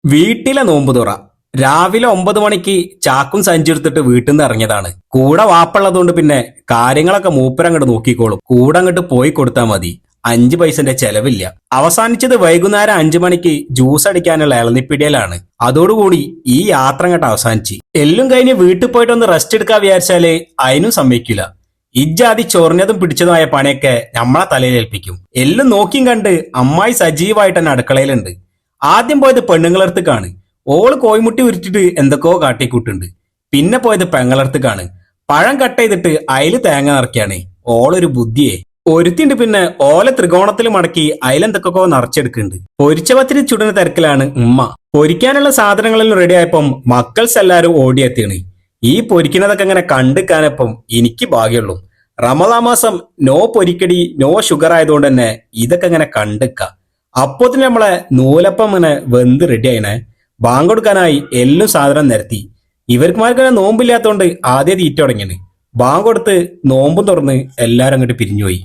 വീട്ടിലെ നോമ്പ് തുറ രാവിലെ 9 മണിക്ക് ചാക്കും സഞ്ചി എടുത്തിട്ട് വീട്ടിൽ നിന്ന് ഇറങ്ങിയതാണ്. കൂടെ വാപ്പുള്ളതുകൊണ്ട് പിന്നെ കാര്യങ്ങളൊക്കെ മൂപ്പരങ്ങോട്ട് നോക്കിക്കോളും. കൂടെ അങ്ങോട്ട് പോയി കൊടുത്താൽ മതി. 5 പൈസന്റെ ചെലവില്ല. അവസാനിച്ചത് വൈകുന്നേരം 5 മണിക്ക് ജ്യൂസ് അടിക്കാനുള്ള ഇളനിപ്പിടിയിലാണ്. അതോടുകൂടി ഈ യാത്ര അങ്ങോട്ട് അവസാനിച്ച് എല്ലും കഴിഞ്ഞ് വീട്ടിൽ പോയിട്ട് ഒന്ന് റെസ്റ്റ് എടുക്കാൻ വിചാരിച്ചാല് അതിനും സമ്മതിക്കില്ല. ഇജ്ജാതി ചൊറിഞ്ഞതും പിടിച്ചതുമായ പണിയൊക്കെ നമ്മളെ തലയിൽ ഏൽപ്പിക്കും. എല്ലും നോക്കിയും കണ്ട് അമ്മായി സജീവമായിട്ട് തന്നെ അടുക്കളയിലുണ്ട്. ആദ്യം പോയത് പെണ്ണുങ്ങളടുത്തേക്കാണ്. ഓള് കോയിമുട്ടി ഉരുട്ടിട്ട് എന്തൊക്കെയോ കാട്ടിക്കൂട്ടുണ്ട്. പിന്നെ പോയത് പെങ്ങളടുത്തേക്കാണ്. പഴം കട്ട് ചെയ്തിട്ട് അയില് തേങ്ങ നിറയ്ക്കാണ്. ഓളൊരു ബുദ്ധിയെ ഒരുത്തിണ്ട്. പിന്നെ ഓല ത്രികോണത്തിൽ മടക്കി അയിലെന്തൊക്കെയോ നിറച്ചെടുക്കുന്നുണ്ട്. പൊരിച്ച പത്തിരി ചുടുന്ന തിരക്കിലാണ് ഉമ്മ. പൊരിക്കാനുള്ള സാധനങ്ങളെല്ലാം റെഡി ആയപ്പം മക്കൾസ് എല്ലാരും ഓടിയെത്തിയാണ്. ഈ പൊരിക്കുന്നതൊക്കെ ഇങ്ങനെ കണ്ടിക്കാനപ്പം എനിക്ക് ഭാഗ്യമുള്ളൂ. റമദാൻ മാസം നോ പൊരിക്കടി നോ ഷുഗർ ആയതുകൊണ്ട് തന്നെ ഇതൊക്കെ ഇങ്ങനെ കണ്ടിക്ക. അപ്പോത്തിന് നമ്മളെ നൂലപ്പം ഇങ്ങനെ വെന്ത് റെഡി ആയിനെ. ബാങ്ക് കൊടുക്കാനായി എല്ലാം സാധനം നിരത്തി. ഇവർക്കുമാർക്കങ്ങനെ നോമ്പില്ലാത്തോണ്ട് ആദ്യം തീറ്റ തുടങ്ങിയാണ്. ബാങ്ക് കൊടുത്ത് നോമ്പും തുറന്ന് എല്ലാരും അങ്ങോട്ട് പിരിഞ്ഞുപോയി.